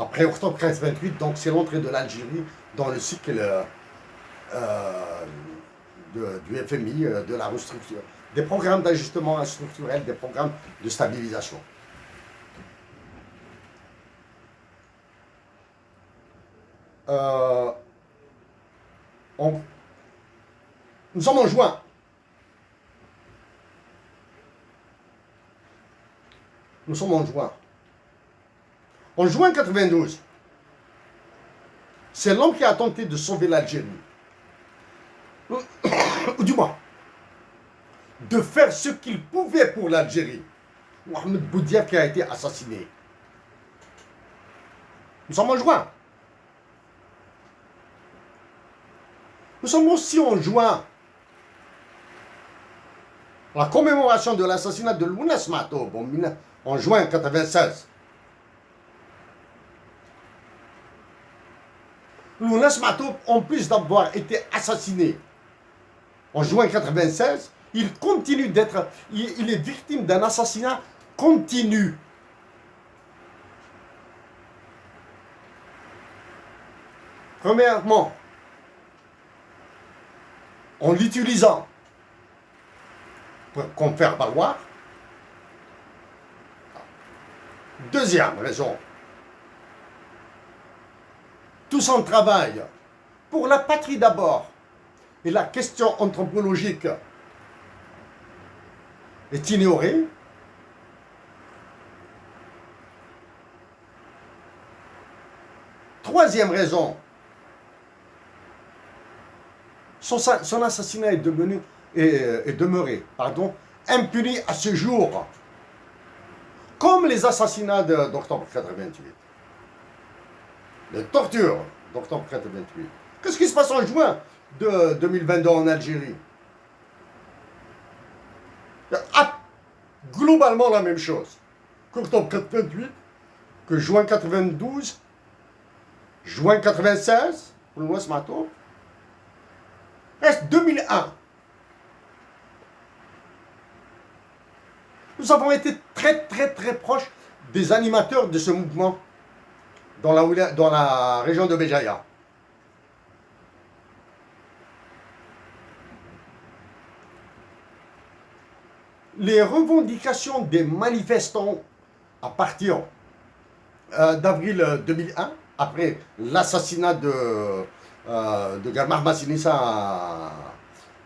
Après octobre 88, donc c'est l'entrée de l'Algérie dans le cycle du FMI, de la restructuration, des programmes d'ajustement structurel, des programmes de stabilisation. Nous sommes en juin. Nous sommes en juin. En juin 92, c'est l'homme qui a tenté de sauver l'Algérie. Ou du moins, de faire ce qu'il pouvait pour l'Algérie. Mohamed Boudiaf qui a été assassiné. Nous sommes en juin. Nous sommes aussi en juin. La commémoration de l'assassinat de Lounes Matoub en juin 96. Lounes Matoub, en plus d'avoir été assassiné en juin 96, il continue d'être, il est victime d'un assassinat continu. Premièrement, en l'utilisant pour faire valoir. Deuxième raison, tout son travail pour la patrie d'abord et la question anthropologique est ignorée. Troisième raison, son assassinat est demeuré impuni à ce jour, comme les assassinats d'octobre 88, les tortures d'octobre 88. Qu'est-ce qui se passe en juin de 2022 en Algérie? Globalement la même chose qu'octobre 88, que juin 92, juin 96, pour le Matoub. Reste 2001. Nous avons été très proches des animateurs de ce mouvement dans la région de Béjaïa. Les revendications des manifestants à partir d'avril 2001, après l'assassinat de Garmah Massinissa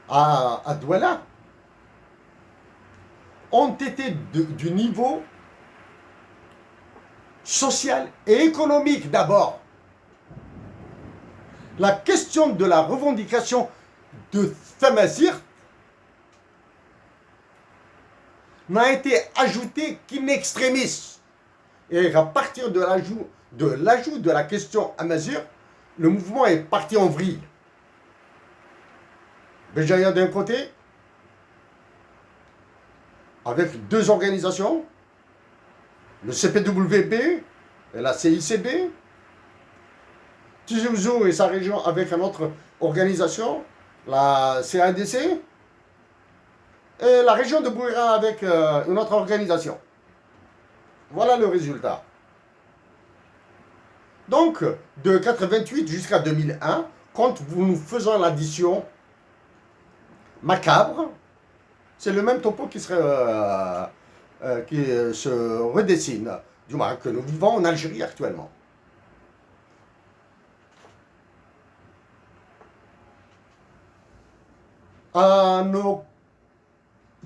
à Douala, ont été du niveau social et économique d'abord. La question de la revendication de Tamazight n'a été ajoutée qu'in extremis. Et à partir de l'ajout de la question Amazigh, le mouvement est parti en vrille. Béjaïa d'un côté, avec deux organisations, le CPWP et la CICB, Tizi Ouzou et sa région avec une autre organisation, la CADC, et la région de Bouira avec une autre organisation. Voilà le résultat. Donc, de 88 jusqu'à 2001, quand nous faisons l'addition macabre, c'est le même topo qui se redessine, du moins que nous vivons en Algérie actuellement.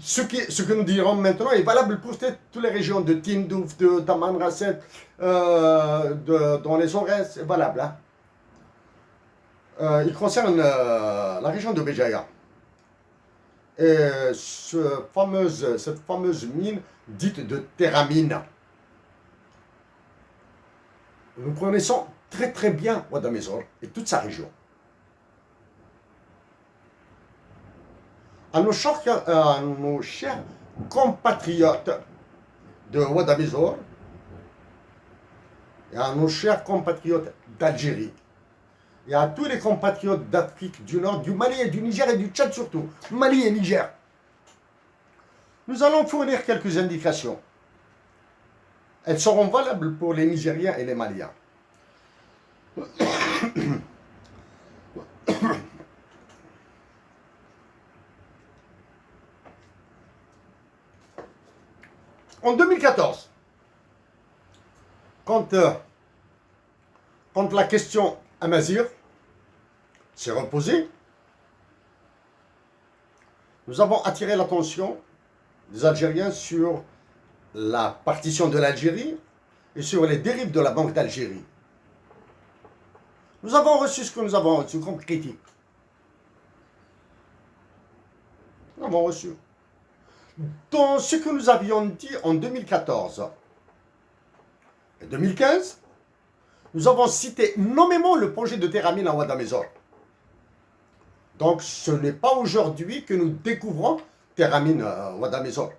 Ce que nous dirons maintenant est valable pour toutes les régions de Tindouf, de Tamanrasset, dans les Aurès, c'est valable. Hein. Il concerne la région de Béjaïa. Et cette fameuse mine dite de Terramine. Nous connaissons très bien Ouadamezor et toute sa région. À nos chers compatriotes de Ouadamezor et à nos chers compatriotes d'Algérie et à tous les compatriotes d'Afrique du Nord, du Mali et du Niger et du Tchad surtout, Mali et Niger, nous allons fournir quelques indications. Elles seront valables pour les Nigériens et les Maliens. En 2014, quand la question Amazir s'est reposée, nous avons attiré l'attention des Algériens sur la partition de l'Algérie et sur les dérives de la Banque d'Algérie. Nous avons reçu ce que nous avons reçu comme critique. Nous avons reçu. Dans ce que nous avions dit en 2014 et 2015, nous avons cité nommément le projet de Teramine à Ouadamezor. Donc ce n'est pas aujourd'hui que nous découvrons Teramine à Ouadamezor.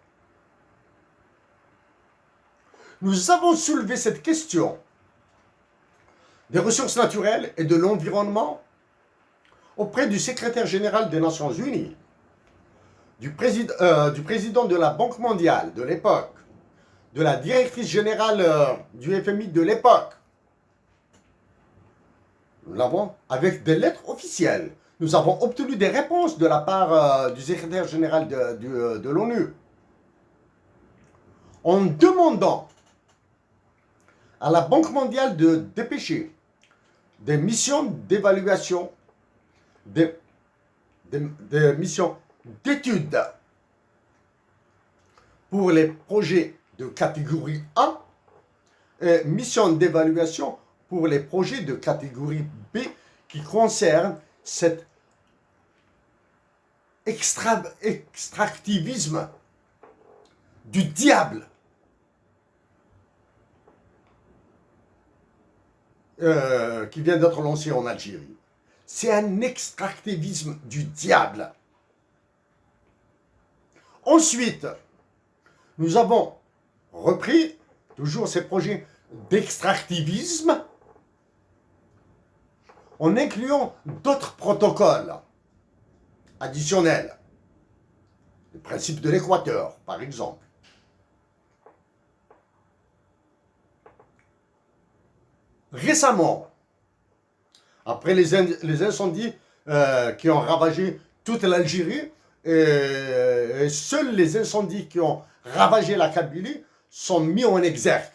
Nous avons soulevé cette question des ressources naturelles et de l'environnement auprès du secrétaire général des Nations Unies, du président de la Banque mondiale de l'époque, de la directrice générale du FMI de l'époque. Nous l'avons avec des lettres officielles. Nous avons obtenu des réponses de la part du secrétaire général de l'ONU en demandant à la Banque mondiale de dépêcher des missions d'évaluation, des missions d'études pour les projets de catégorie A et missions d'évaluation pour les projets de catégorie B qui concernent cet extractivisme du diable qui vient d'être lancé en Algérie. C'est un extractivisme du diable. Ensuite, nous avons repris toujours ces projets d'extractivisme en incluant d'autres protocoles additionnels. Le principe de l'équateur, par exemple. Récemment, après les incendies qui ont ravagé toute l'Algérie, et seuls les incendies qui ont ravagé la Kabylie sont mis en exergue.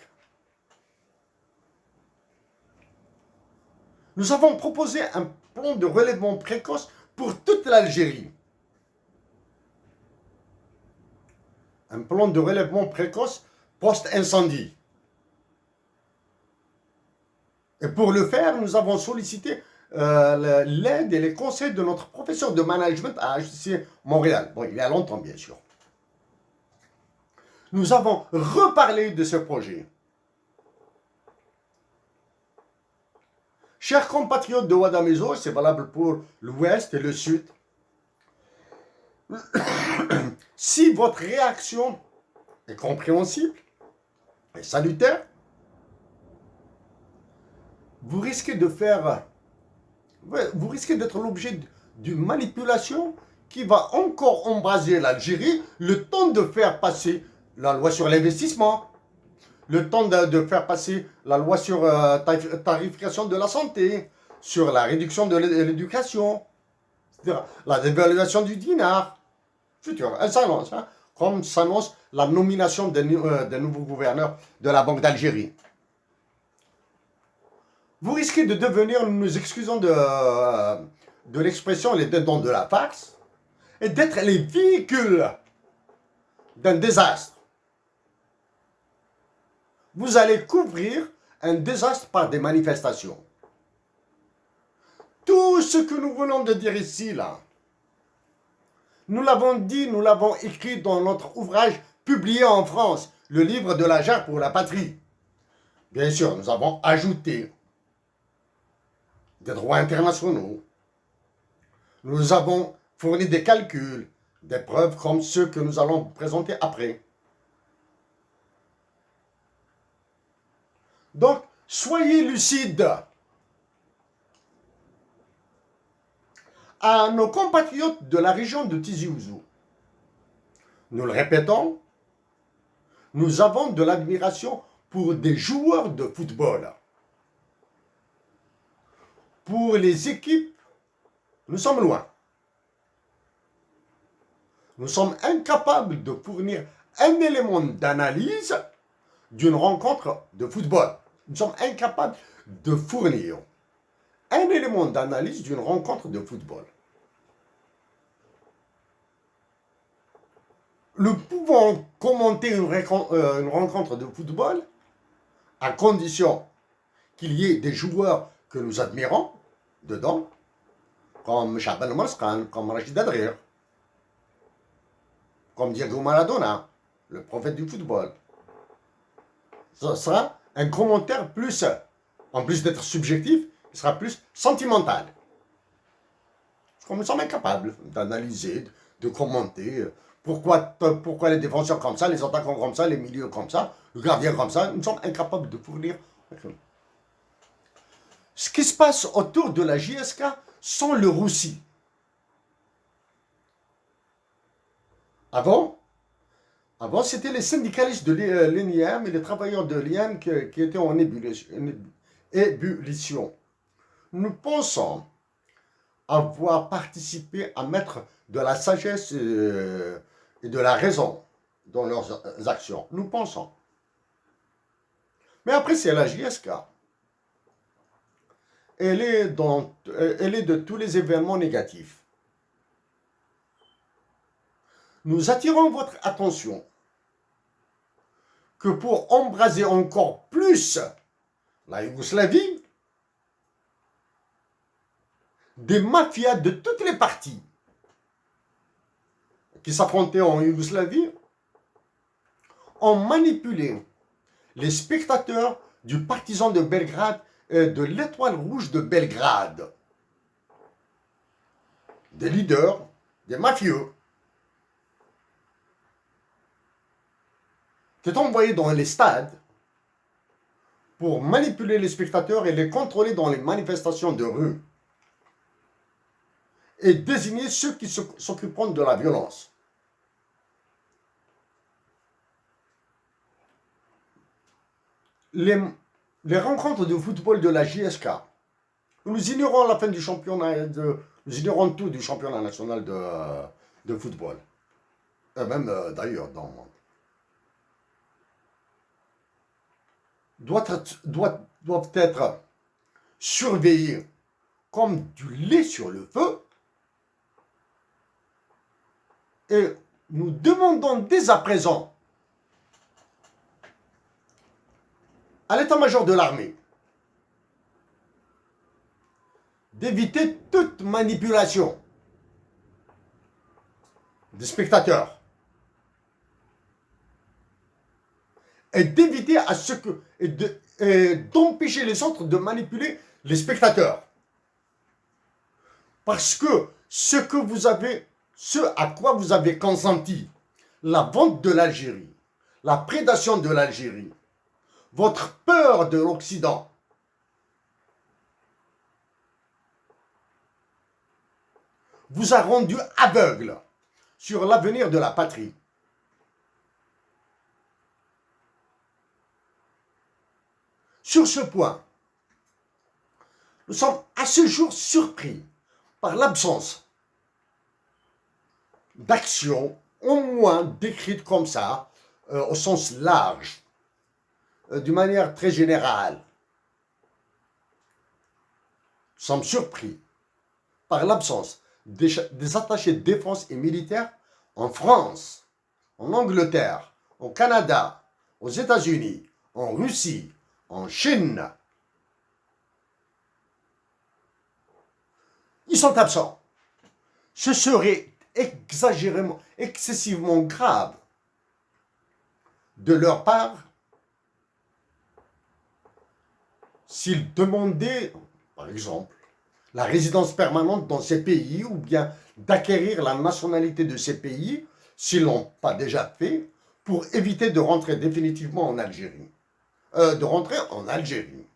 Nous avons proposé un plan de relèvement précoce pour toute l'Algérie. Un plan de relèvement précoce post-incendie. Et pour le faire, nous avons sollicité l'aide et les conseils de notre professeur de management à HEC Montréal. Bon, il y a longtemps, bien sûr. Nous avons reparlé de ce projet. Chers compatriotes de Ouadamezor, c'est valable pour l'Ouest et le Sud. Si votre réaction est compréhensible et salutaire, vous risquez d'être l'objet d'une manipulation qui va encore embraser l'Algérie le temps de faire passer la loi sur l'investissement, le temps de faire passer la loi sur tarification de la santé, sur la réduction de l'éducation, la dévaluation du dinar. Futur, elle s'annonce, hein, comme s'annonce la nomination des nouveaux gouverneurs de la Banque d'Algérie. Vous risquez de devenir, nous nous excusons de l'expression, les dents de la farce, et d'être les véhicules d'un désastre. Vous allez couvrir un désastre par des manifestations. Tout ce que nous venons de dire ici, là, nous l'avons dit, nous l'avons écrit dans notre ouvrage publié en France, le livre de la jarre pour la patrie. Bien sûr, nous avons ajouté des droits internationaux. Nous avons fourni des calculs, des preuves comme ceux que nous allons présenter après. Donc, soyez lucides. À nos compatriotes de la région de Tizi Ouzou, nous le répétons, nous avons de l'admiration pour des joueurs de football. Pour les équipes, nous sommes loin. Nous sommes incapables de fournir un élément d'analyse d'une rencontre de football. Nous sommes incapables de fournir un élément d'analyse d'une rencontre de football. Nous pouvons commenter une rencontre de football à condition qu'il y ait des joueurs que nous admirons dedans, comme Chaban Marskan, comme Rachid Adrir, comme Diego Maradona, le prophète du football. Ce sera un commentaire plus, en plus d'être subjectif, il sera plus sentimental. Comme nous sommes incapables d'analyser, de commenter pourquoi les défenseurs comme ça, les attaquants comme ça, les milieux comme ça, le gardien comme ça, nous sommes incapables de fournir. Ce qui se passe autour de la JSK sans le roussi. Avant, c'était les syndicalistes de l'ENIAM et les travailleurs de l'IAM qui étaient en ébullition. Nous pensons avoir participé à mettre de la sagesse et de la raison dans leurs actions. Nous pensons. Mais après, c'est la JSK. Elle est de tous les événements négatifs. Nous attirons votre attention que pour embraser encore plus la Yougoslavie, des mafias de toutes les parties qui s'affrontaient en Yougoslavie ont manipulé les spectateurs du Partizan de Belgrade et de l'Étoile Rouge de Belgrade. Des leaders, des mafieux, qui est envoyé dans les stades pour manipuler les spectateurs et les contrôler dans les manifestations de rue et désigner ceux qui s'occuperont de la violence. Les rencontres de football de la JSK, nous ignorons la fin du championnat, nous ignorons tout du championnat national de football, et même d'ailleurs dans le monde. Doivent être surveillés comme du lait sur le feu. Et nous demandons dès à présent à l'état-major de l'armée d'éviter toute manipulation des spectateurs et d'éviter d'empêcher les autres de manipuler les spectateurs. Parce que ce à quoi vous avez consenti, la vente de l'Algérie, la prédation de l'Algérie, votre peur de l'Occident, vous a rendu aveugle sur l'avenir de la patrie. Sur ce point, nous sommes à ce jour surpris par l'absence d'action, au moins décrite comme ça, au sens large, d'une manière très générale. Nous sommes surpris par l'absence des attachés de défense et militaires en France, en Angleterre, au Canada, aux États-Unis, en Russie, en Chine. Ils sont absents. Ce serait excessivement grave de leur part s'ils demandaient, par exemple, la résidence permanente dans ces pays ou bien d'acquérir la nationalité de ces pays, s'ils ne l'ont pas déjà fait, pour éviter de rentrer définitivement en Algérie. De rentrer en Algérie.